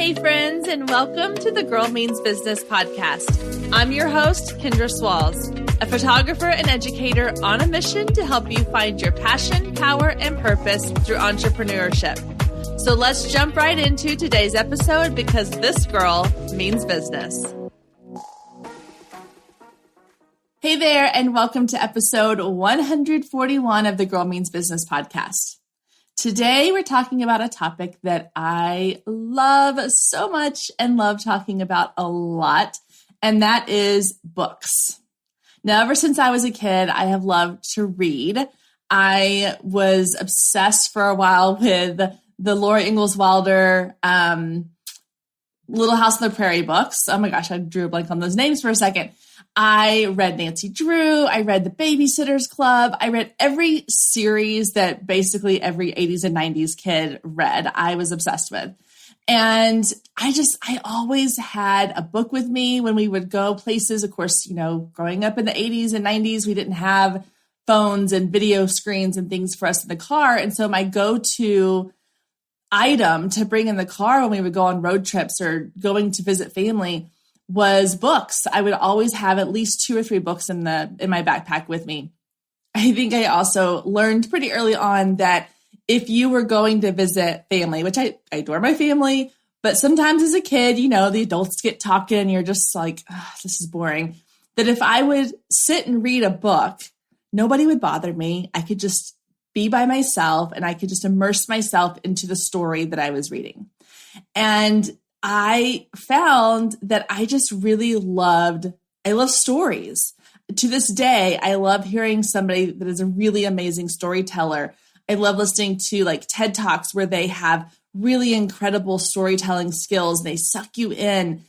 Hey friends, and welcome to the Girl Means Business podcast. I'm your host, Kendra Swalls, a photographer and educator on a mission to help you find your passion, power, and purpose through entrepreneurship. So let's jump right into today's episode because this girl means business. Hey there, and welcome to episode 141 of the Girl Means Business podcast. Today, we're talking about a topic that I love so much and love talking about a lot, and that is books. Now, ever since I was a kid, I have loved to read. I was obsessed for a while with the Laura Ingalls Wilder Little House on the Prairie books. Oh my gosh, I drew a blank on those names for a second. I read Nancy Drew. I read The Babysitter's Club. I read every series that basically every 80s and 90s kid read. I was obsessed with. And I always had a book with me when we would go places. Of course, growing up in the 80s and 90s, we didn't have phones and video screens and things for us in the car. And so my go-to item to bring in the car when we would go on road trips or going to visit family was books. I would always have at least 2 or 3 books in my backpack with me. I think I also learned pretty early on that if you were going to visit family, which I adore my family, but sometimes as a kid, the adults get talking and you're just like, oh, this is boring. That if I would sit and read a book, nobody would bother me. I could just be by myself and I could just immerse myself into the story that I was reading. And I found that I just really love stories. To this day, I love hearing somebody that is a really amazing storyteller. I love listening to TED Talks where they have really incredible storytelling skills. They suck you in.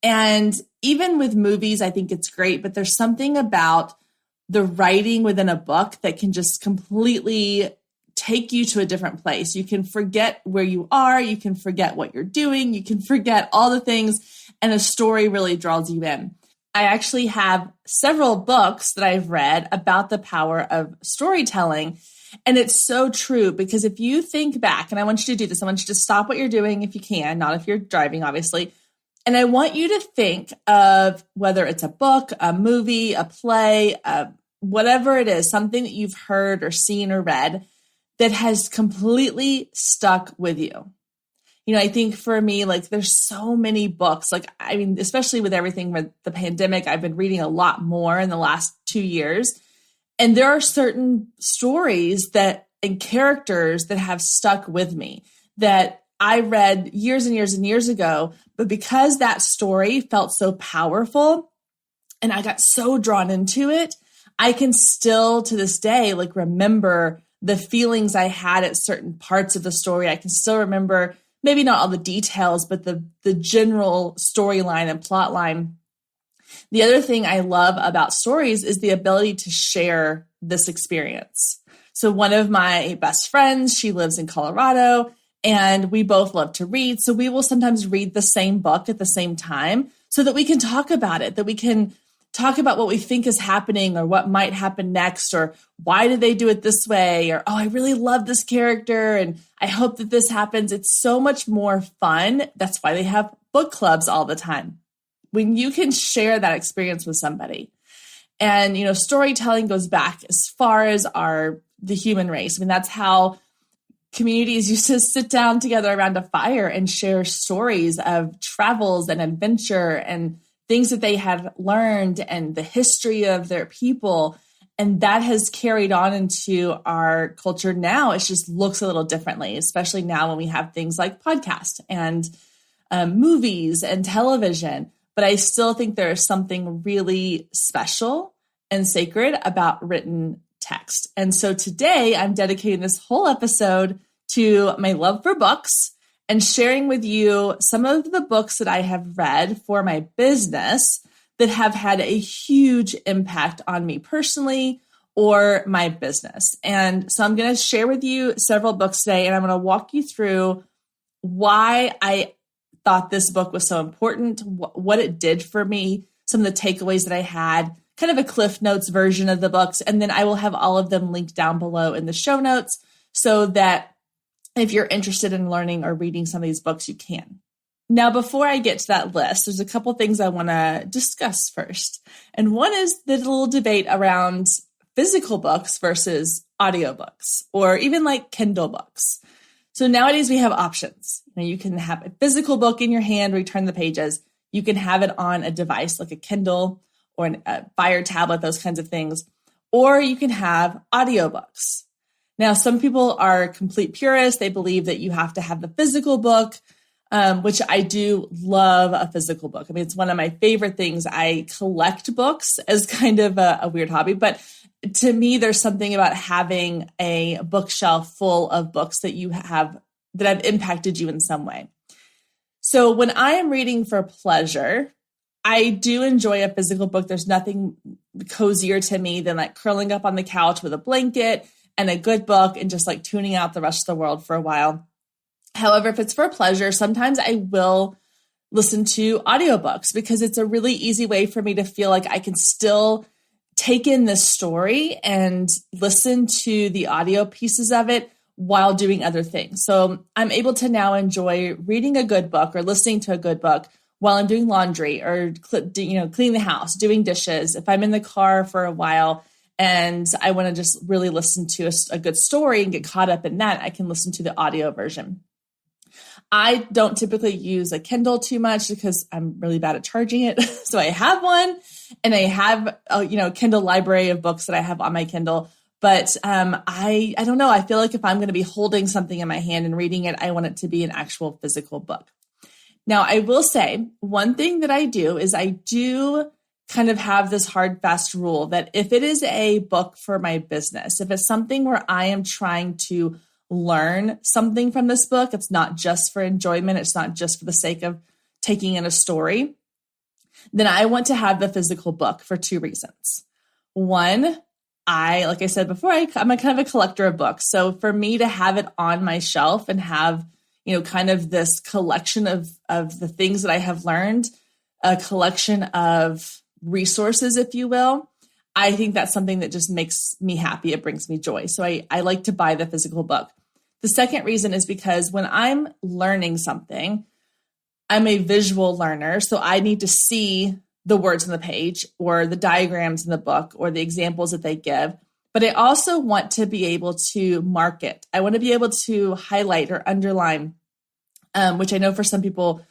And even with movies, I think it's great, but there's something about the writing within a book that can just completely take you to a different place. You can forget where you are. You can forget what you're doing. You can forget all the things, and a story really draws you in. I actually have several books that I've read about the power of storytelling. And it's so true because if you think back, and I want you to do this, I want you to stop what you're doing if you can, not if you're driving, obviously. And I want you to think of whether it's a book, a movie, a play, whatever it is, something that you've heard or seen or read that has completely stuck with you. I think for me, there's so many books, especially with everything with the pandemic, I've been reading a lot more in the last 2 years. And there are certain stories and characters that have stuck with me that I read years and years and years ago, but because that story felt so powerful and I got so drawn into it, I can still to this day, remember the feelings I had at certain parts of the story. I can still remember maybe not all the details, but the general storyline and plot line. The other thing I love about stories is the ability to share this experience. So one of my best friends, she lives in Colorado, and we both love to read. So we will sometimes read the same book at the same time so that we can talk about it, that we can talk about what we think is happening or what might happen next, or why did they do it this way? Or, oh, I really love this character and I hope that this happens. It's so much more fun. That's why they have book clubs all the time. When you can share that experience with somebody. And, storytelling goes back as far as the human race. That's how communities used to sit down together around a fire and share stories of travels and adventure and things that they had learned and the history of their people. And that has carried on into our culture now. It just looks a little differently, especially now when we have things like podcasts and movies and television. But I still think there is something really special and sacred about written text. And so today I'm dedicating this whole episode to my love for books and sharing with you some of the books that I have read for my business that have had a huge impact on me personally or my business. And so I'm going to share with you several books today, and I'm going to walk you through why I thought this book was so important, what it did for me, some of the takeaways that I had, kind of a Cliff Notes version of the books. And then I will have all of them linked down below in the show notes so that if you're interested in learning or reading some of these books, you can. Now, before I get to that list, there's a couple things I want to discuss first. And one is the little debate around physical books versus audiobooks, or even like Kindle books. So nowadays we have options. You can have a physical book in your hand, return the pages. You can have it on a device like a Kindle or a Fire tablet, those kinds of things. Or you can have audiobooks. Now, some people are complete purists. They believe that you have to have the physical book, which I do love a physical book. I mean, it's one of my favorite things. I collect books as kind of a weird hobby, but to me, there's something about having a bookshelf full of books that you have that have impacted you in some way. So when I am reading for pleasure, I do enjoy a physical book. There's nothing cozier to me than like curling up on the couch with a blanket and a good book and just like tuning out the rest of the world for a while. However, if it's for pleasure, sometimes I will listen to audiobooks because it's a really easy way for me to feel like I can still take in this story and listen to the audio pieces of it while doing other things. So I'm able to now enjoy reading a good book or listening to a good book while I'm doing laundry or cleaning the house, doing dishes. If I'm in the car for a while and I want to just really listen to a good story and get caught up in that, I can listen to the audio version. I don't typically use a Kindle too much because I'm really bad at charging it. So I have one and I have a Kindle library of books that I have on my Kindle. But I don't know. I feel like if I'm going to be holding something in my hand and reading it, I want it to be an actual physical book. Now, I will say one thing that I do is I do kind of have this hard, fast rule that if it is a book for my business, if it's something where I am trying to learn something from this book, it's not just for enjoyment, it's not just for the sake of taking in a story, then I want to have the physical book for two reasons. One, like I said before, I'm a kind of a collector of books. So for me to have it on my shelf and have, kind of this collection of the things that I have learned, a collection of resources, if you will, I think that's something that just makes me happy. It brings me joy. So I like to buy the physical book. The second reason is because when I'm learning something, I'm a visual learner. So I need to see the words on the page or the diagrams in the book or the examples that they give. But I also want to be able to mark it. I want to be able to highlight or underline, which I know for some people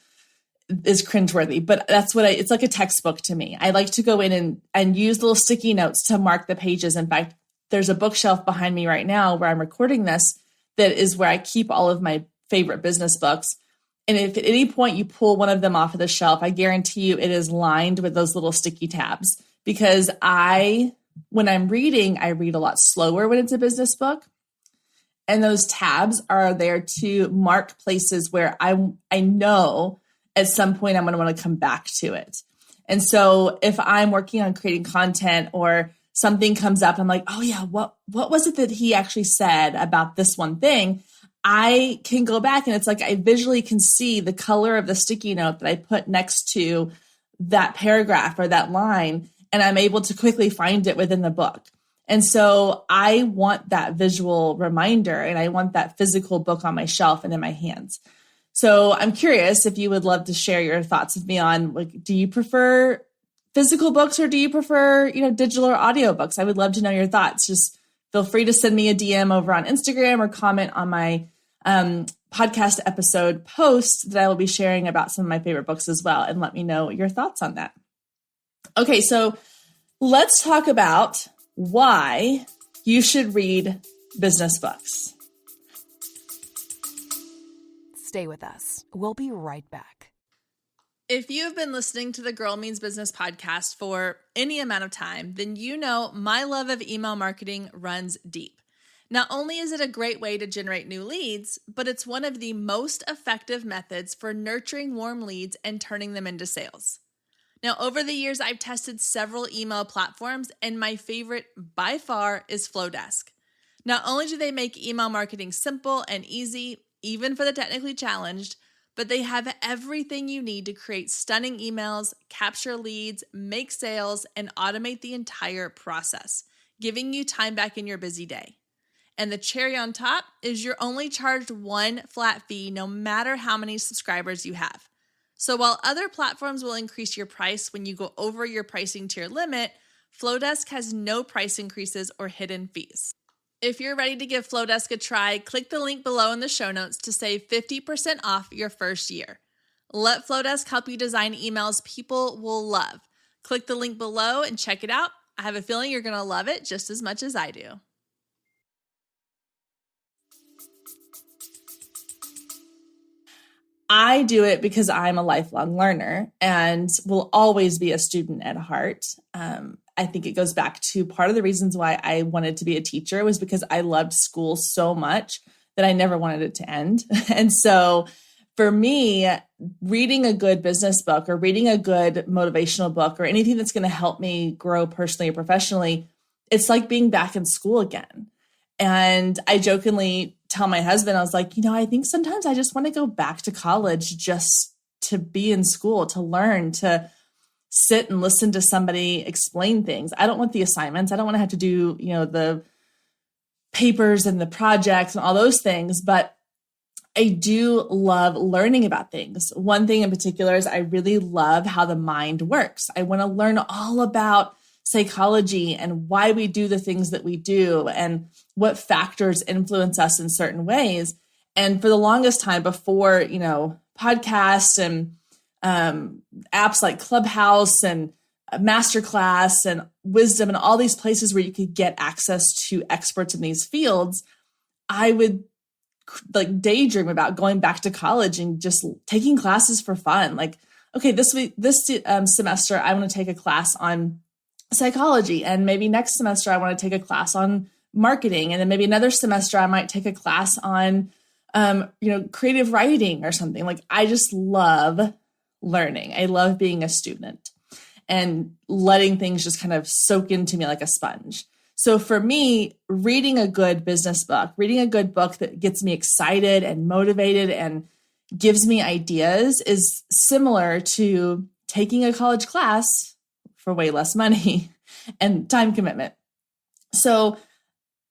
is cringeworthy, but that's it's like a textbook to me. I like to go in and use little sticky notes to mark the pages. In fact, there's a bookshelf behind me right now where I'm recording this that is where I keep all of my favorite business books. And if at any point you pull one of them off of the shelf, I guarantee you it is lined with those little sticky tabs because when I'm reading, I read a lot slower when it's a business book. And those tabs are there to mark places where I know at some point I'm going to want to come back to it. And so if I'm working on creating content or something comes up, I'm like, oh yeah, what was it that he actually said about this one thing? I can go back and it's like I visually can see the color of the sticky note that I put next to that paragraph or that line, and I'm able to quickly find it within the book. And so I want that visual reminder and I want that physical book on my shelf and in my hands. So I'm curious if you would love to share your thoughts with me on, like, do you prefer physical books or do you prefer, digital or audio books? I would love to know your thoughts. Just feel free to send me a DM over on Instagram or comment on my podcast episode post that I will be sharing about some of my favorite books as well, and let me know your thoughts on that. Okay, so let's talk about why you should read business books. Stay with us. We'll be right back. If you have been listening to the Girl Means Business podcast for any amount of time, then you know my love of email marketing runs deep. Not only is it a great way to generate new leads, but it's one of the most effective methods for nurturing warm leads and turning them into sales. Now, over the years, I've tested several email platforms, and my favorite by far is Flowdesk. Not only do they make email marketing simple and easy, even for the technically challenged, but they have everything you need to create stunning emails, capture leads, make sales, and automate the entire process, giving you time back in your busy day. And the cherry on top is you're only charged one flat fee no matter how many subscribers you have. So while other platforms will increase your price when you go over your pricing tier limit, Flowdesk has no price increases or hidden fees. If you're ready to give Flowdesk a try, click the link below in the show notes to save 50% off your first year. Let Flowdesk help you design emails people will love. Click the link below and check it out. I have a feeling you're going to love it just as much as I do. I do it because I'm a lifelong learner and will always be a student at heart. I think it goes back to part of the reasons why I wanted to be a teacher was because I loved school so much that I never wanted it to end. And so for me, reading a good business book or reading a good motivational book or anything that's going to help me grow personally or professionally, it's like being back in school again. And I jokingly tell my husband, I was like, I think sometimes I just want to go back to college just to be in school, to learn, to sit and listen to somebody explain things. I don't want the assignments. I don't want to have to do, the papers and the projects and all those things, but I do love learning about things. One thing in particular is I really love how the mind works. I want to learn all about psychology and why we do the things that we do and what factors influence us in certain ways. And for the longest time before, podcasts and apps like Clubhouse and Masterclass and Wisdom and all these places where you could get access to experts in these fields, I would daydream about going back to college and just taking classes for fun. Like, okay, this semester, I want to take a class on psychology. And maybe next semester, I want to take a class on marketing. And then maybe another semester, I might take a class on, creative writing or something. Like, I just love learning. I love being a student and letting things just kind of soak into me like a sponge. So for me, reading a good business book, reading a good book that gets me excited and motivated and gives me ideas is similar to taking a college class for way less money and time commitment. So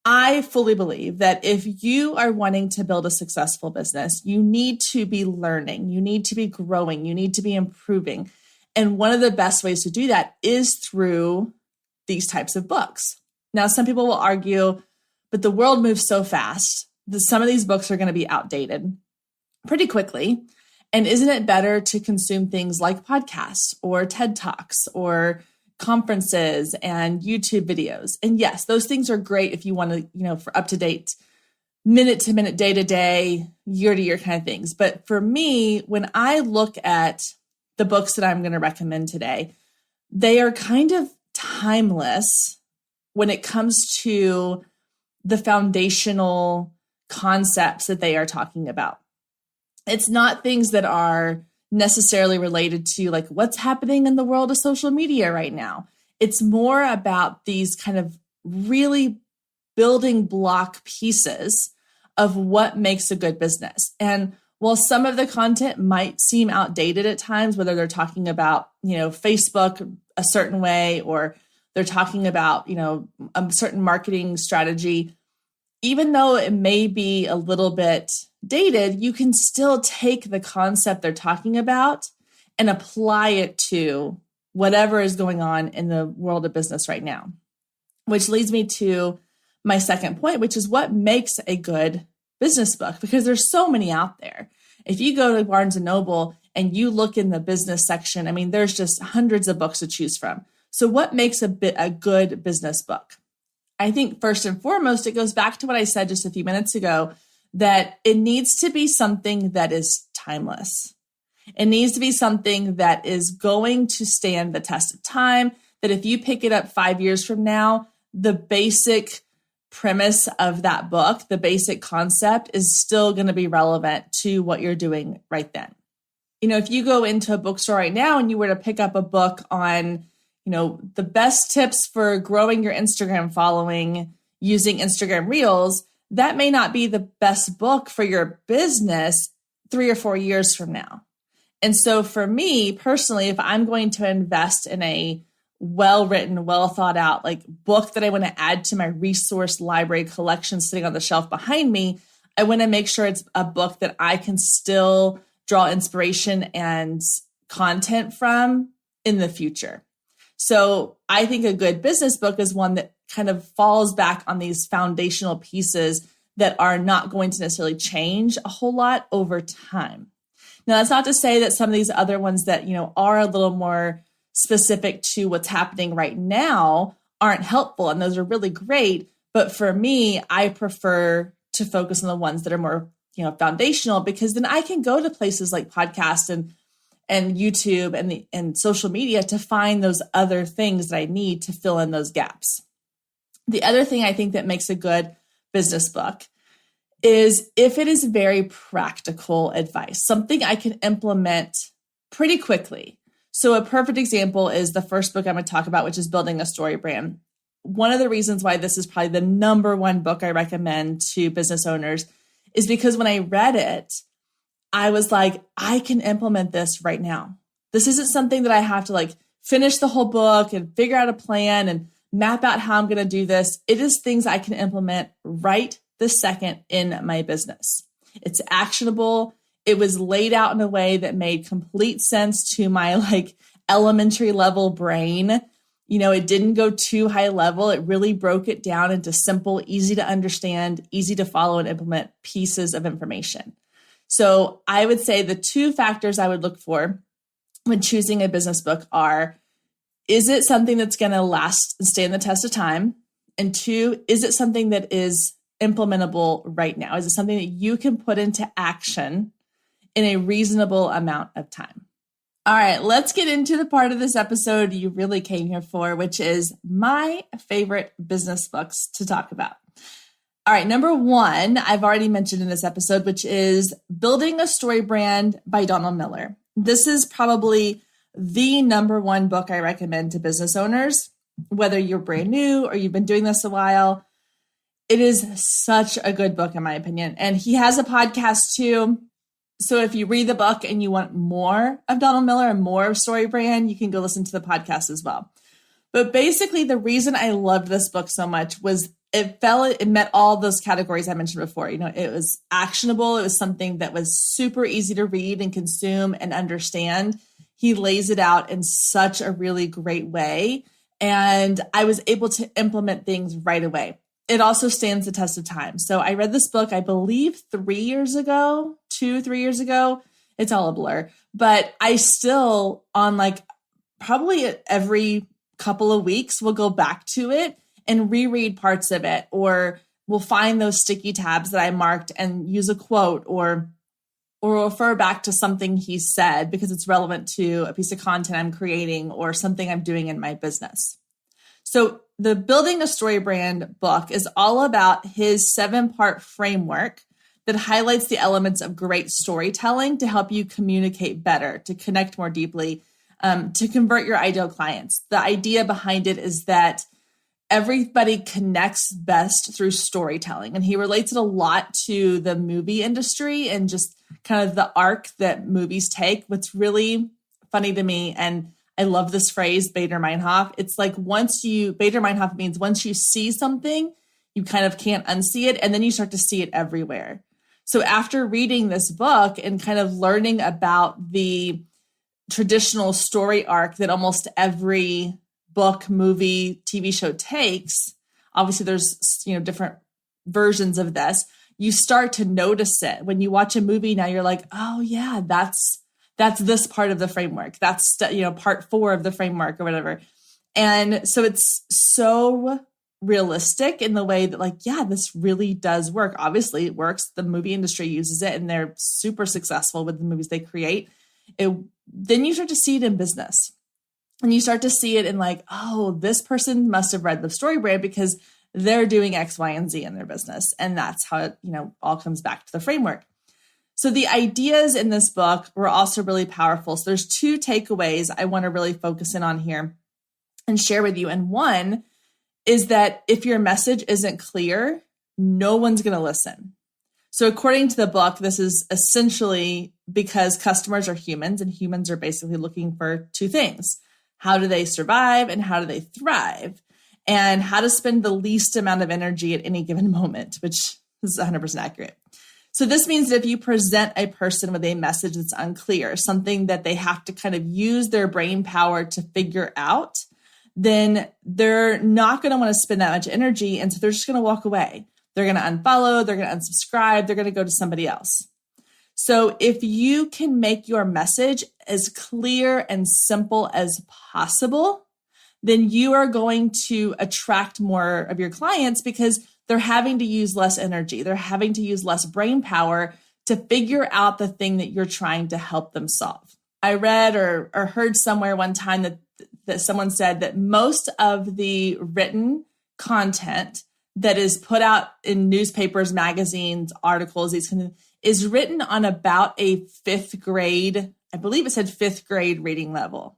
I fully believe that if you are wanting to build a successful business, you need to be learning, you need to be growing, you need to be improving. And one of the best ways to do that is through these types of books. Now, some people will argue, but the world moves so fast that some of these books are going to be outdated pretty quickly. And isn't it better to consume things like podcasts or TED Talks or conferences and YouTube videos? And yes, those things are great if you want to, for up to date, minute to minute, day to day, year to year kind of things. But for me, when I look at the books that I'm going to recommend today, they are kind of timeless when it comes to the foundational concepts that they are talking about. It's not things that are necessarily related to like what's happening in the world of social media right now. It's more about these kind of really building block pieces of what makes a good business. And while some of the content might seem outdated at times, whether they're talking about, Facebook a certain way, or they're talking about, a certain marketing strategy, even though it may be a little bit dated, you can still take the concept they're talking about and apply it to whatever is going on in the world of business right now. Which leads me to my second point, which is what makes a good business book, because there's so many out there. If you go to Barnes and Noble and you look in the business section, there's just hundreds of books to choose from. So what makes a good business book? I think first and foremost, it goes back to what I said just a few minutes ago, that it needs to be something that is timeless. It needs to be something that is going to stand the test of time, that if you pick it up 5 years from now, the basic premise of that book, the basic concept is still going to be relevant to what you're doing right then. If you go into a bookstore right now and you were to pick up a book on the best tips for growing your Instagram following using Instagram Reels, that may not be the best book for your business 3 or 4 years from now. And so for me personally, if I'm going to invest in a well-written, well thought out book that I want to add to my resource library collection sitting on the shelf behind me, I want to make sure it's a book that I can still draw inspiration and content from in the future. So I think a good business book is one that kind of falls back on these foundational pieces that are not going to necessarily change a whole lot over time. Now, that's not to say that some of these other ones that, are a little more specific to what's happening right now aren't helpful. And those are really great. But for me, I prefer to focus on the ones that are more, foundational, because then I can go to places like podcasts and YouTube and social media to find those other things that I need to fill in those gaps. The other thing I think that makes a good business book is if it is very practical advice, something I can implement pretty quickly. So a perfect example is the first book I'm going to talk about, which is Building a Story Brand. One of the reasons why this is probably the number one book I recommend to business owners is because when I read it, I was like, I can implement this right now. This isn't something that I have to finish the whole book and figure out a plan and map out how I'm going to do this. It is things I can implement right this second in my business. It's actionable. It was laid out in a way that made complete sense to my elementary level brain. It didn't go too high level. It really broke it down into simple, easy to understand, easy to follow and implement pieces of information. So I would say the two factors I would look for when choosing a business book are, is it something that's going to last and stand the test of time? And two, is it something that is implementable right now? Is it something that you can put into action in a reasonable amount of time? All right, let's get into the part of this episode you really came here for, which is my favorite business books to talk about. All right, number one, I've already mentioned in this episode, which is Building a Story Brand by Donald Miller. This is probably the number one book I recommend to business owners, whether you're brand new or you've been doing this a while. It is such a good book, in my opinion. And he has a podcast too. So if you read the book and you want more of Donald Miller and more of Story Brand, you can go listen to the podcast as well. But basically, the reason I loved this book so much was it met all those categories I mentioned before. It was actionable. It was something that was super easy to read and consume and understand. He lays it out in such a really great way. And I was able to implement things right away. It also stands the test of time. So I read this book, I believe 3 years ago, 3 years ago. It's all a blur, but I still probably every couple of weeks will go back to it and reread parts of it, or we'll find those sticky tabs that I marked and use a quote or refer back to something he said because it's relevant to a piece of content I'm creating or something I'm doing in my business. So the Building a Story Brand book is all about his 7-part framework that highlights the elements of great storytelling to help you communicate better, to connect more deeply, to convert your ideal clients. The idea behind it is that everybody connects best through storytelling. And he relates it a lot to the movie industry and just kind of the arc that movies take. What's really funny to me, and I love this phrase, Bader Meinhof. It's Bader Meinhof means once you see something, you kind of can't unsee it. And then you start to see it everywhere. So after reading this book and kind of learning about the traditional story arc that almost every book, movie, TV show takes, obviously there's, different versions of this. You start to notice it. When you watch a movie now, you're like, oh yeah, that's this part of the framework. That's, part 4 of the framework or whatever. And so it's so realistic in the way that this really does work. Obviously it works. The movie industry uses it and they're super successful with the movies they create. Then you start to see it in business and you start to see it in this person must have read the Story Brand because they're doing X, Y, and Z in their business. And that's how it, all comes back to the framework. So the ideas in this book were also really powerful. So there's 2 takeaways I want to really focus in on here and share with you. And one is that if your message isn't clear, no one's going to listen. So according to the book, this is essentially because customers are humans and humans are basically looking for 2 things. How do they survive and how do they thrive? And how to spend the least amount of energy at any given moment, which is 100% accurate. So this means that if you present a person with a message that's unclear, something that they have to kind of use their brain power to figure out, then they're not going to want to spend that much energy. And so they're just going to walk away. They're going to unfollow, they're going to unsubscribe, they're going to go to somebody else. So if you can make your message as clear and simple as possible, then you are going to attract more of your clients because they're having to use less energy. They're having to use less brain power to figure out the thing that you're trying to help them solve. I read or heard somewhere one time that someone said that most of the written content that is put out in newspapers, magazines, articles, these kind of, is written on about a fifth grade, I believe it said fifth grade reading level.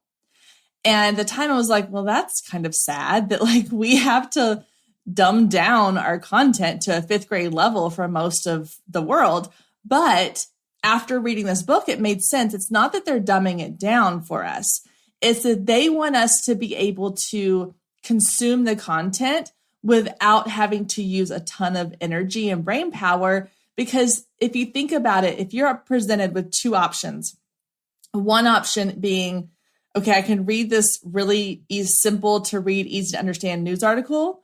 And at the time I was like, well, that's kind of sad that like we have to dumb down our content to a fifth grade level for most of the world. But after reading this book, it made sense. It's not that they're dumbing it down for us. It's that they want us to be able to consume the content without having to use a ton of energy and brain power. Because if you think about it, if you're presented with two options, one option being, okay, I can read this really simple to read, easy to understand news article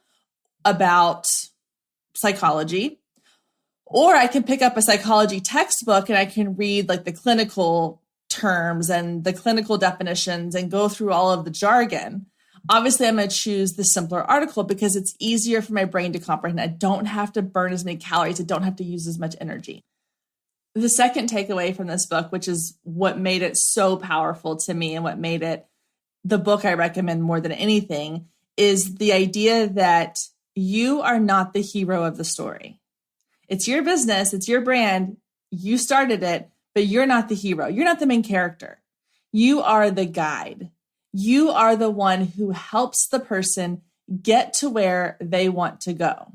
about psychology, or I can pick up a psychology textbook and I can read like the clinical terms and the clinical definitions and go through all of the jargon. Obviously, I'm going to choose the simpler article because it's easier for my brain to comprehend. I don't have to burn as many calories. I don't have to use as much energy. The second takeaway from this book, which is what made it so powerful to me and what made it the book I recommend more than anything, is the idea that you are not the hero of the story. It's your business. It's your brand. You started it, but you're not the hero. You're not the main character. You are the guide. You are the one who helps the person get to where they want to go.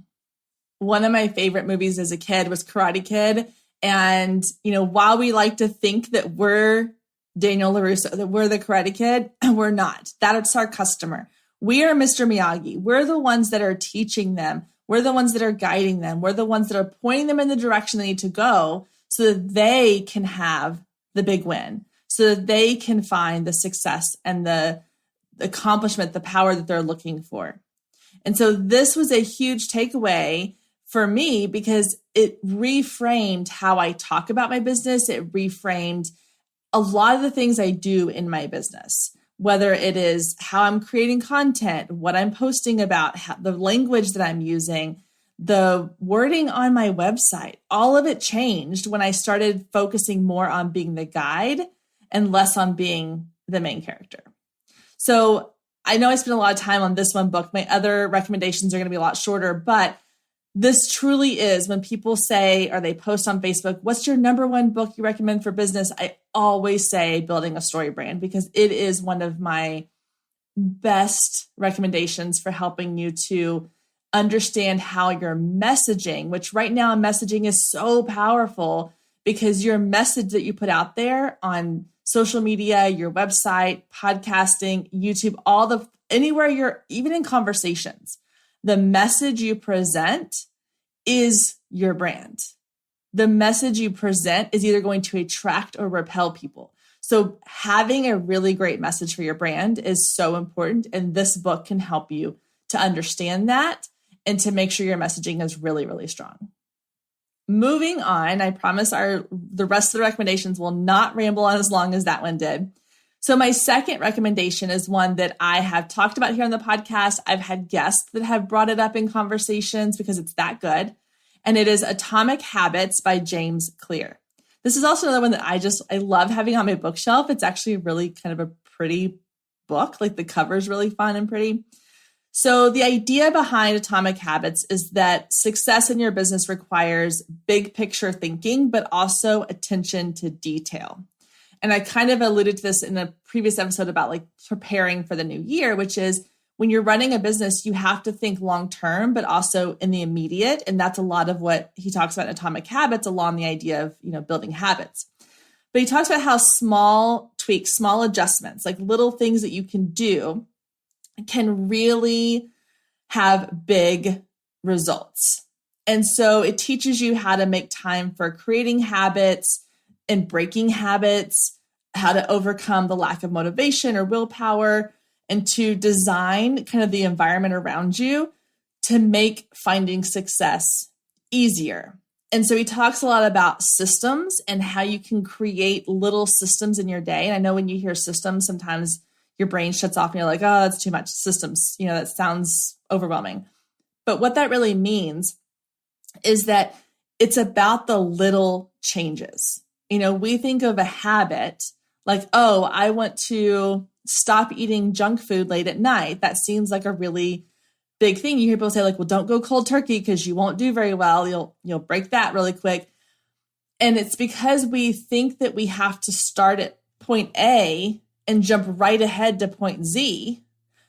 One of my favorite movies as a kid was Karate Kid. And, while we like to think that we're Daniel LaRusso, that we're the Karate Kid, we're not. That's our customer. We are Mr. Miyagi. We're the ones that are teaching them. We're the ones that are guiding them. We're the ones that are pointing them in the direction they need to go so that they can have the big win, so that they can find the success and the accomplishment, the power that they're looking for. And so this was a huge takeaway for me because it reframed how I talk about my business. It reframed a lot of the things I do in my business, whether it is how I'm creating content, what I'm posting about, the language that I'm using, the wording on my website. All of it changed when I started focusing more on being the guide and less on being the main character. So I know I spent a lot of time on this one book. My other recommendations are going to be a lot shorter, but this truly is when people say, or they post on Facebook, what's your number one book you recommend for business? I always say Building a Story Brand because it is one of my best recommendations for helping you to understand how your messaging, which right now messaging is so powerful because your message that you put out there on social media, your website, podcasting, YouTube, anywhere you're, even in conversations, the message you present is your brand. The message you present is either going to attract or repel people. So having a really great message for your brand is so important. And this book can help you to understand that and to make sure your messaging is really, really strong. Moving on, I promise the rest of the recommendations will not ramble on as long as that one did. So my second recommendation is one that I have talked about here on the podcast. I've had guests that have brought it up in conversations because it's that good. And it is Atomic Habits by James Clear. This is also another one that I love having on my bookshelf. It's actually really kind of a pretty book. Like the cover is really fun and pretty. So the idea behind Atomic Habits is that success in your business requires big picture thinking, but also attention to detail. And I kind of alluded to this in a previous episode about like preparing for the new year, which is when you're running a business, you have to think long-term, but also in the immediate. And that's a lot of what he talks about in Atomic Habits along the idea of, building habits. But he talks about how small tweaks, small adjustments, like little things that you can do can really have big results. And so it teaches you how to make time for creating habits and breaking habits, how to overcome the lack of motivation or willpower, and to design kind of the environment around you to make finding success easier. And so he talks a lot about systems and how you can create little systems in your day. And I know when you hear systems, sometimes your brain shuts off and you're like, oh, that's too much systems. That sounds overwhelming. But what that really means is that it's about the little changes. We think of a habit like, oh, I want to stop eating junk food late at night. That seems like a really big thing. You hear people say like, well, don't go cold turkey because you won't do very well. You'll break that really quick. And it's because we think that we have to start at point A and jump right ahead to point Z,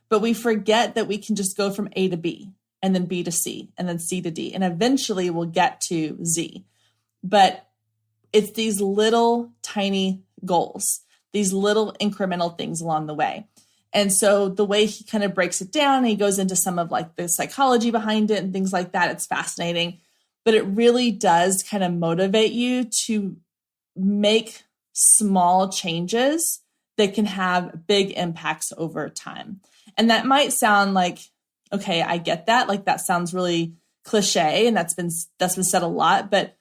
but we forget that we can just go from A to B and then B to C and then C to D. And eventually we'll get to Z. But it's these little tiny goals, these little incremental things along the way. And so the way he kind of breaks it down, he goes into some of like the psychology behind it and things like that. It's fascinating, but it really does kind of motivate you to make small changes that can have big impacts over time. And that might sound like, okay, I get that. Like that sounds really cliche and that's been said a lot, but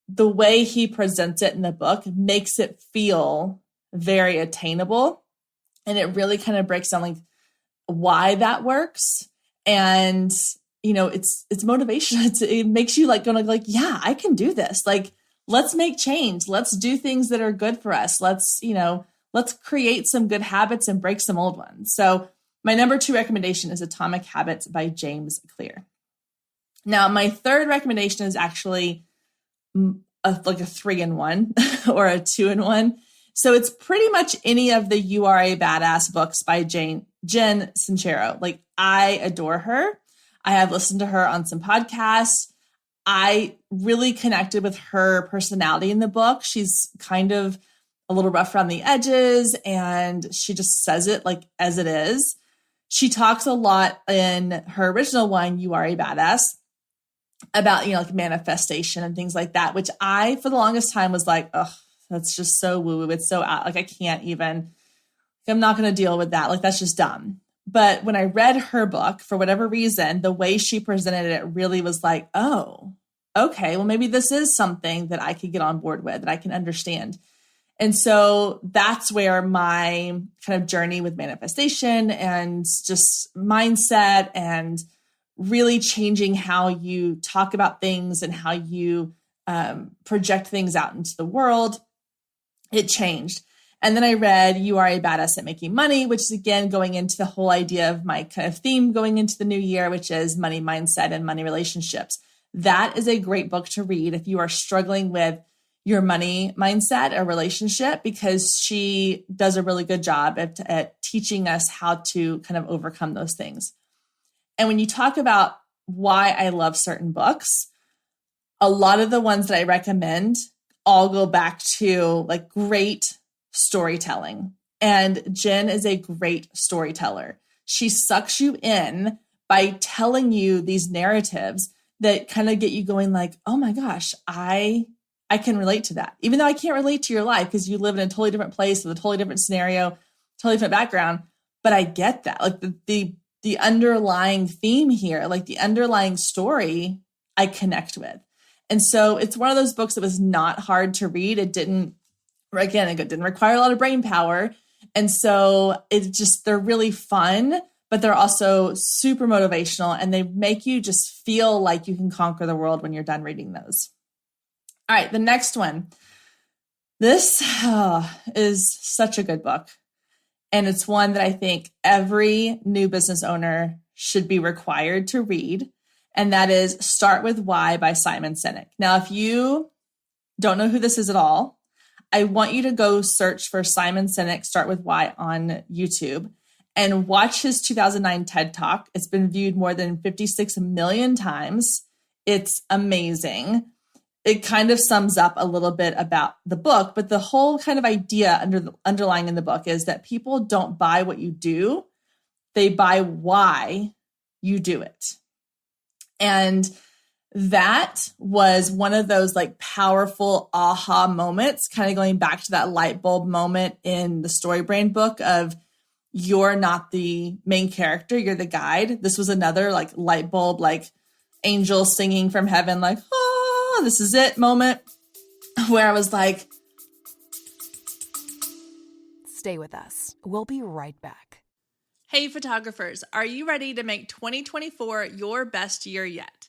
the way he presents it in the book makes it feel very attainable. And it really kind of breaks down like why that works. And, it's motivation. It makes you like going like, yeah, I can do this. Like, let's make change. Let's do things that are good for us. Let's create some good habits and break some old ones. So my number 2 recommendation is Atomic Habits by James Clear. Now, my third recommendation is actually like a 3-in-1 or a 2-in-1. So it's pretty much any of the You Are a Badass books by Jen Sincero. Like I adore her. I have listened to her on some podcasts. I really connected with her personality in the book. She's kind of a little rough around the edges and she just says it like as it is. She talks a lot in her original one, You Are a Badass, about, like manifestation and things like that, which I, for the longest time was like, oh, that's just so woo-woo. It's so out. Like, I can't even, I'm not going to deal with that. Like, that's just dumb. But when I read her book, for whatever reason, the way she presented it really was like, oh, okay, well, maybe this is something that I could get on board with, that I can understand. And so that's where my kind of journey with manifestation and just mindset and really changing how you talk about things and how you project things out into the world, it changed. And then I read You Are a Badass at Making Money, which is again going into the whole idea of my kind of theme going into the new year, which is money mindset and money relationships. That is a great book to read if you are struggling with your money mindset or relationship, because she does a really good job at teaching us how to kind of overcome those things. And when you talk about why I love certain books, a lot of the ones that I recommend all go back to like great storytelling. And Jen is a great storyteller. She sucks you in by telling you these narratives that kind of get you going like, oh my gosh, I can relate to that. Even though I can't relate to your life because you live in a totally different place with a totally different scenario, totally different background, but I get that. Like the underlying theme here, like the underlying story, I connect with. And so it's one of those books that was not hard to read. It didn't require a lot of brain power. And so they're really fun, but they're also super motivational and they make you just feel like you can conquer the world when you're done reading those. All right, the next one. This is such a good book. And it's one that I think every new business owner should be required to read. And that is Start With Why by Simon Sinek. Now, if you don't know who this is at all, I want you to go search for Simon Sinek Start With Why on YouTube and watch his 2009 TED Talk. It's been viewed more than 56 million times. It's amazing. It kind of sums up a little bit about the book, but the whole kind of idea underlying in the book is that people don't buy what you do. They buy why you do it. And That was one of those like powerful aha moments, kind of going back to that light bulb moment in the Story Brain book of you're not the main character, you're the guide. This was another like light bulb, like angel singing from heaven, like, oh, this is it moment where I was like, Stay with us. We'll be right back. hey, photographers, are you ready to make 2024 your best year yet?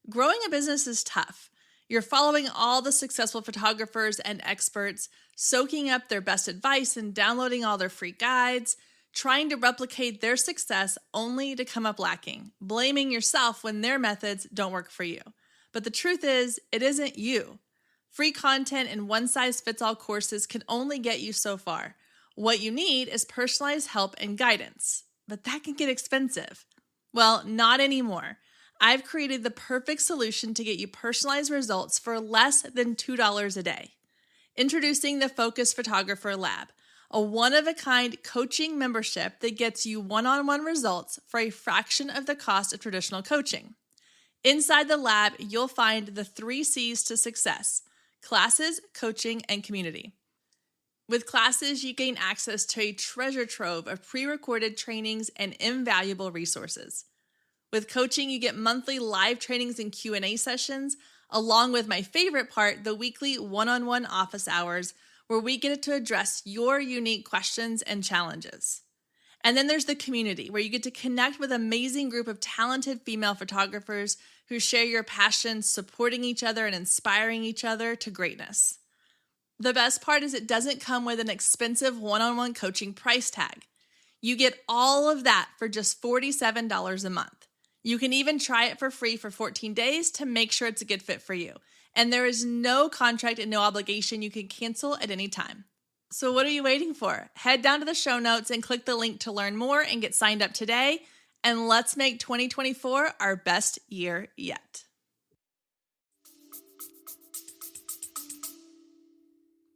Growing a business is tough. You're following all the successful photographers and experts, soaking up their best advice and downloading all their free guides, trying to replicate their success only to come up lacking, blaming yourself when their methods don't work for you. But the truth is, it isn't you. Free content and one-size-fits-all courses can only get you so far. What you need is personalized help and guidance, but that can get expensive. Well, not anymore. I've created the perfect solution to get you personalized results for less than $2 a day. Introducing the Focus Photographer Lab, a one-of-a-kind coaching membership that gets you one-on-one results for a fraction of the cost of traditional coaching. Inside the lab, you'll find the 3 C's to success: classes, coaching, and community. With classes, you gain access to a treasure trove of pre-recorded trainings and invaluable resources. With coaching, you get monthly live trainings and Q&A sessions, along with my favorite part, the weekly one-on-one office hours, where we get to address your unique questions and challenges. And then there's the community, where you get to connect with an amazing group of talented female photographers who share your passion, supporting each other and inspiring each other to greatness. The best part is it doesn't come with an expensive one-on-one coaching price tag. You get all of that for just $47 a month. You can even try it for free for 14 days to make sure it's a good fit for you. And there is no contract and no obligation. You can cancel at any time. So what are you waiting for? Head down to the show notes and click the link to learn more and get signed up today. And let's make 2024 our best year yet.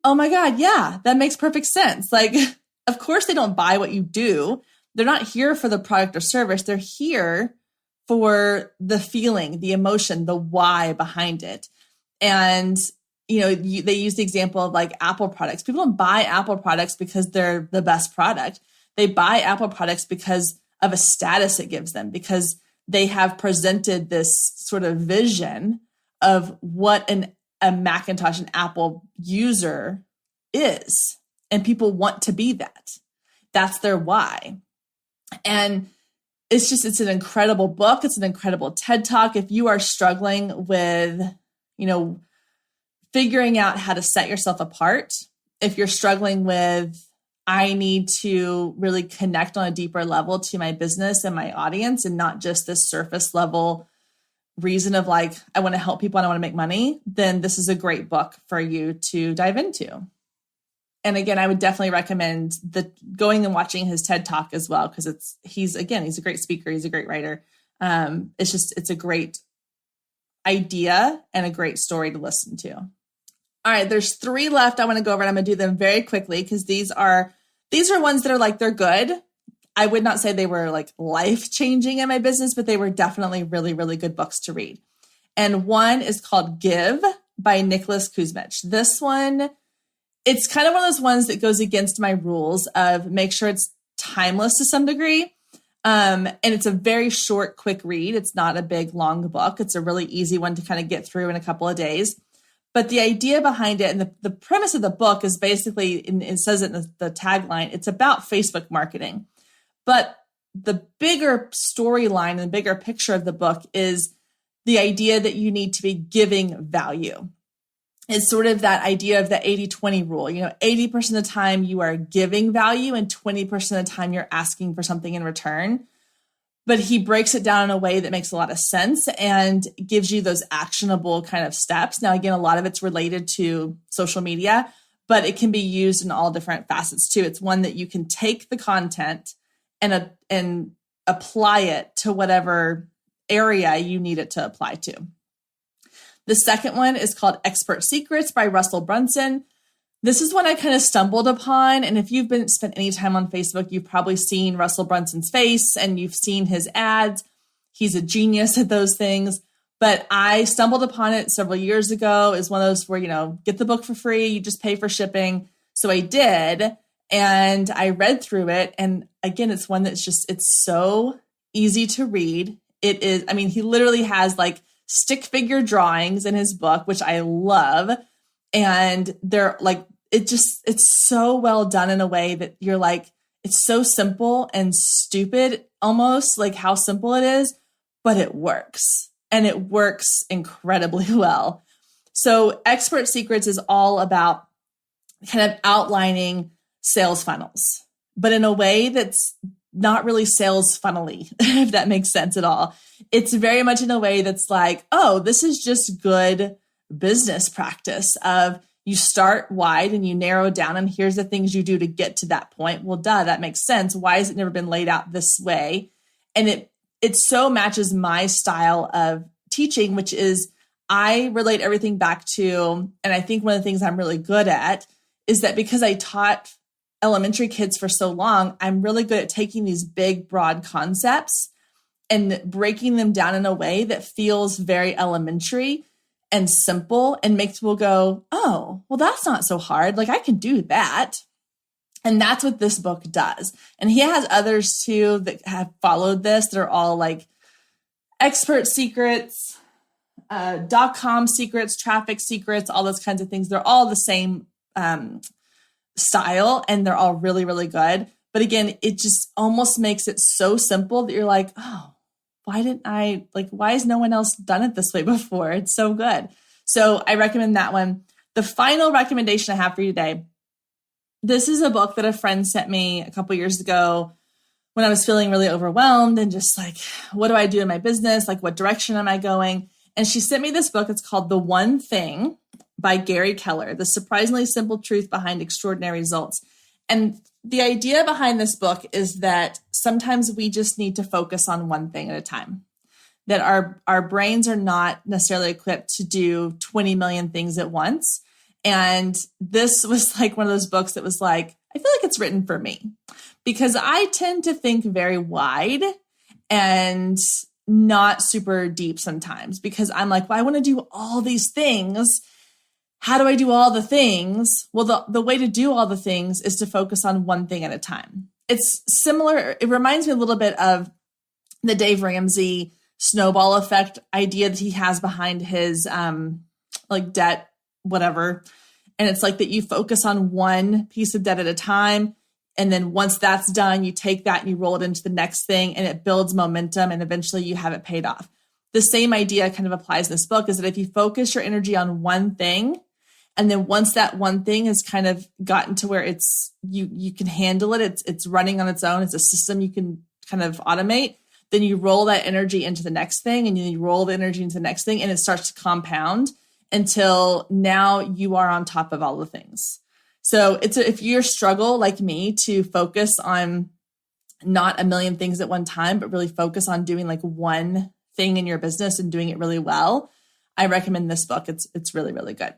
Oh my God, yeah, that makes perfect sense. Like, of course they don't buy what you do. They're not here for the product or service. They're here for the feeling, the emotion, the why behind it. And, they use the example of like Apple products. People don't buy Apple products because they're the best product. They buy Apple products because of a status it gives them, because they have presented this sort of vision of what a Macintosh and Apple user is. And people want to be that. That's their why. And it's an incredible book. It's an incredible TED Talk. If you are struggling with, figuring out how to set yourself apart, if you're struggling with, I need to really connect on a deeper level to my business and my audience and not just this surface level reason of like, I want to help people and I want to make money, then this is a great book for you to dive into. And again, I would definitely recommend going and watching his TED Talk as well, because he's a great speaker. He's a great writer. It's a great idea and a great story to listen to. All right, there's 3 left I want to go over, and I'm going to do them very quickly because these are ones that are like, they're good. I would not say they were like life-changing in my business, but they were definitely really, really good books to read. And one is called Give by Nicholas Kuzmich. This one, it's kind of one of those ones that goes against my rules of make sure it's timeless to some degree. And it's a very short, quick read. It's not a big, long book. It's a really easy one to kind of get through in a couple of days. But the idea behind it and the premise of the book is basically, and it says it in the tagline, it's about Facebook marketing. But the bigger storyline and the bigger picture of the book is the idea that you need to be giving value. It's sort of that idea of the 80-20 rule. 80% of the time you are giving value and 20% of the time you're asking for something in return. But he breaks it down in a way that makes a lot of sense and gives you those actionable kind of steps. Now, again, a lot of it's related to social media, but it can be used in all different facets too. It's one that you can take the content and apply it to whatever area you need it to apply to. The second one is called Expert Secrets by Russell Brunson. This is one I kind of stumbled upon. And if you've spent any time on Facebook, you've probably seen Russell Brunson's face and you've seen his ads. He's a genius at those things. but I stumbled upon it several years ago. It's one of those where, get the book for free, you just pay for shipping. So I did, and I read through it. And again, it's one that's it's so easy to read. It is, he literally has like stick figure drawings in his book, which I love. And they're like, it's so well done in a way that you're like, it's so simple and stupid, almost like how simple it is, but it works, and it works incredibly well. So Expert Secrets is all about kind of outlining sales funnels, but in a way that's not really sales funnel-y, if that makes sense at all. It's very much in a way that's like, oh, this is just good business practice of you start wide and you narrow down, and here's the things you do to get to that point. Well, duh, that makes sense. Why has it never been laid out this way? And it so matches my style of teaching, which is I relate everything back to, and I think one of the things I'm really good at is that because I taught elementary kids for so long, I'm really good at taking these big, broad concepts and breaking them down in a way that feels very elementary and simple and makes people go, oh, well, that's not so hard. Like I can do that. And that's what this book does. And he has others too that have followed this. They're all like Expert Secrets, .com secrets, traffic secrets, all those kinds of things. They're all the same style, and they're all really, really good. But again, it just almost makes it so simple that you're like, oh, why has no one else done it this way before? It's so good. So I recommend that one. The final recommendation I have for you today, this is a book that a friend sent me a couple years ago when I was feeling really overwhelmed and just like, what do I do in my business? Like, what direction am I going? And she sent me this book. It's called The One Thing by Gary Keller, The Surprisingly Simple Truth Behind Extraordinary Results. And the idea behind this book is that sometimes we just need to focus on one thing at a time, that our brains are not necessarily equipped to do 20 million things at once. And this was like one of those books that was like, I feel like it's written for me because I tend to think very wide and not super deep sometimes because I'm like, well, I want to do all these things. How do I do all the things? Well, the way to do all the things is to focus on one thing at a time. It's similar. It reminds me a little bit of the Dave Ramsey snowball effect idea that he has behind his like debt, whatever. And it's like that you focus on one piece of debt at a time. And then once that's done, you take that and you roll it into the next thing and it builds momentum and eventually you have it paid off. The same idea kind of applies in this book is that if you focus your energy on one thing, and then once that one thing has kind of gotten to where it's you can handle it, it's running on its own, it's a system you can kind of automate, then you roll that energy into the next thing and you roll the energy into the next thing and it starts to compound until now you are on top of all the things. So if you struggle like me to focus on not a million things at one time, but really focus on doing like one thing in your business and doing it really well, I recommend this book. It's really, really good.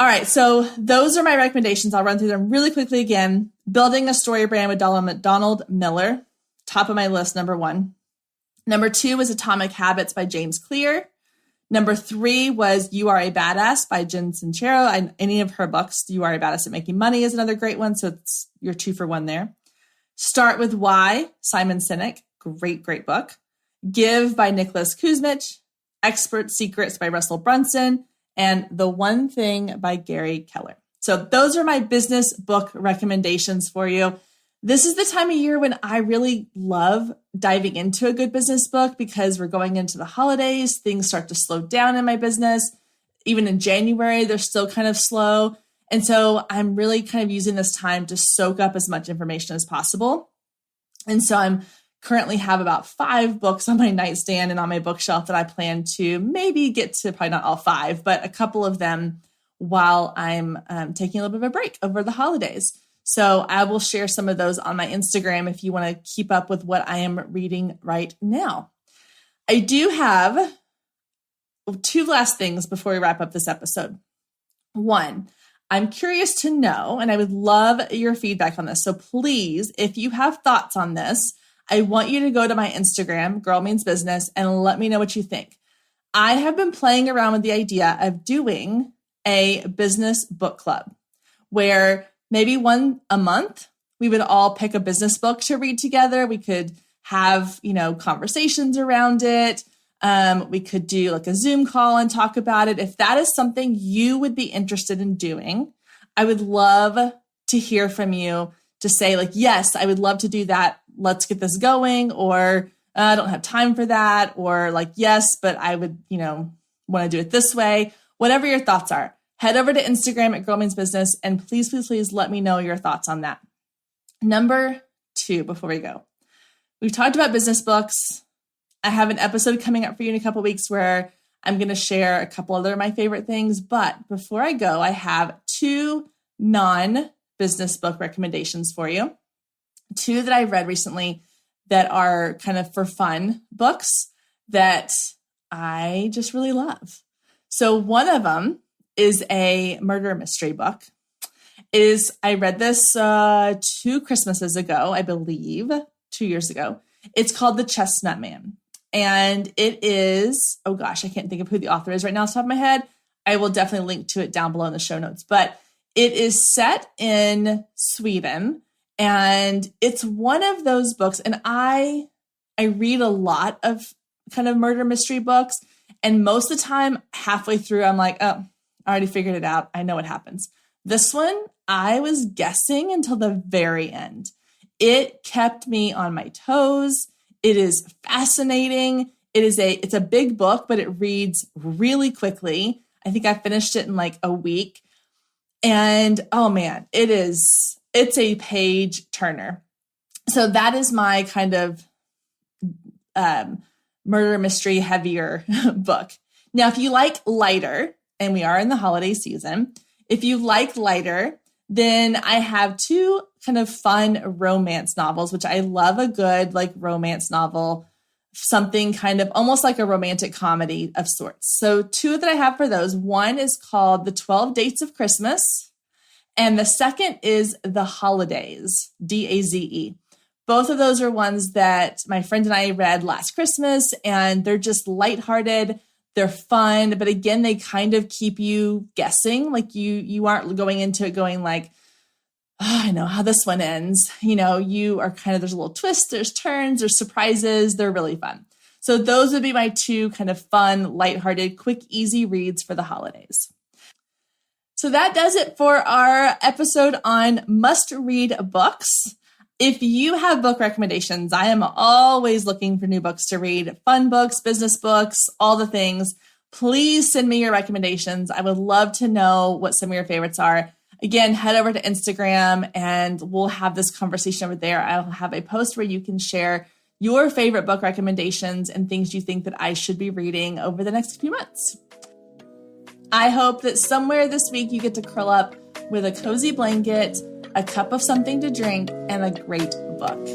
All right. So those are my recommendations. I'll run through them really quickly again. Building a Story Brand with Donald Miller. Top of my list, number 1. Number 2 was Atomic Habits by James Clear. Number 3 was You Are a Badass by Jen Sincero. Any of her books, You Are a Badass at Making Money is another great one. So it's your 2 for 1 there. Start with Why, Simon Sinek. Great, great book. Give by Nicholas Kuzmich. Expert Secrets by Russell Brunson. And The One Thing by Gary Keller. So those are my business book recommendations for you. This is the time of year when I really love diving into a good business book because we're going into the holidays. Things start to slow down in my business. Even in January, they're still kind of slow. And so I'm really kind of using this time to soak up as much information as possible. And so I'm currently have about 5 books on my nightstand and on my bookshelf that I plan to maybe get to, probably not all 5, but a couple of them while I'm taking a little bit of a break over the holidays. So I will share some of those on my Instagram if you want to keep up with what I am reading right now. I do have 2 last things before we wrap up this episode. 1, I'm curious to know, and I would love your feedback on this. So please, if you have thoughts on this, I want you to go to my Instagram, Girl Means Business, and let me know what you think. I have been playing around with the idea of doing a business book club where maybe one a month we would all pick a business book to read together. We could have, conversations around it. We could do like a Zoom call and talk about it. If that is something you would be interested in doing, I would love to hear from you to say like, yes, I would love to do that. Let's get this going. Or I don't have time for that. Or like, yes, but I would, want to do it this way. Whatever your thoughts are, head over to Instagram at Girl Means Business and please, please, please let me know your thoughts on that. Number 2, before we go, we've talked about business books. I have an episode coming up for you in a couple of weeks where I'm going to share a couple other of my favorite things. But before I go, I have 2 non-business book recommendations for you. 2 that I read recently that are kind of for fun books that I just really love. So one of them is a murder mystery book. I read this 2 Christmases ago, I believe, 2 years ago. It's called The Chestnut Man. And it is, oh gosh, I can't think of who the author is right now off the top of my head. I will definitely link to it down below in the show notes. But it is set in Sweden. And it's one of those books. And I read a lot of kind of murder mystery books. And most of the time, halfway through, I'm like, oh, I already figured it out. I know what happens. This one, I was guessing until the very end. It kept me on my toes. It is fascinating. It's a big book, but it reads really quickly. I think I finished it in like a week. And oh man, it's a page turner. So that is my kind of murder mystery heavier book. Now, if you like lighter, and we are in the holiday season, if you like lighter, then I have 2 kind of fun romance novels, which I love a good like romance novel, something kind of almost like a romantic comedy of sorts. So 2 that I have for those. One is called The 12 Dates of Christmas. And the second is The Holidays, Daze. Both of those are ones that my friend and I read last Christmas, and they're just lighthearted. They're fun, but again, they kind of keep you guessing. Like you aren't going into it going like, oh, I know how this one ends. You are kind of, there's a little twist, there's turns, there's surprises. They're really fun. So those would be my 2 kind of fun, lighthearted, quick, easy reads for the holidays. So that does it for our episode on must-read books. If you have book recommendations, I am always looking for new books to read, fun books, business books, all the things. Please send me your recommendations. I would love to know what some of your favorites are. Again, head over to Instagram and we'll have this conversation over there. I'll have a post where you can share your favorite book recommendations and things you think that I should be reading over the next few months. I hope that somewhere this week you get to curl up with a cozy blanket, a cup of something to drink, and a great book.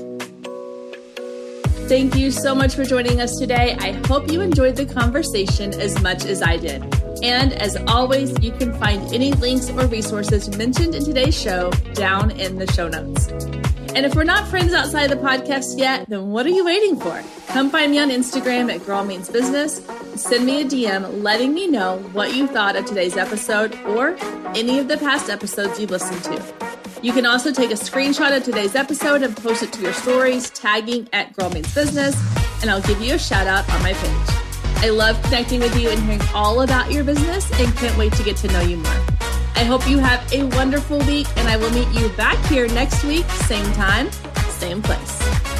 Thank you so much for joining us today. I hope you enjoyed the conversation as much as I did. And as always, you can find any links or resources mentioned in today's show down in the show notes. And if we're not friends outside of the podcast yet, then what are you waiting for? Come find me on Instagram at Girl Means Business. Send me a DM letting me know what you thought of today's episode or any of the past episodes you listened to. You can also take a screenshot of today's episode and post it to your stories, tagging at Girl Means Business, and I'll give you a shout out on my page. I love connecting with you and hearing all about your business and can't wait to get to know you more. I hope you have a wonderful week, and I will meet you back here next week, same time, same place.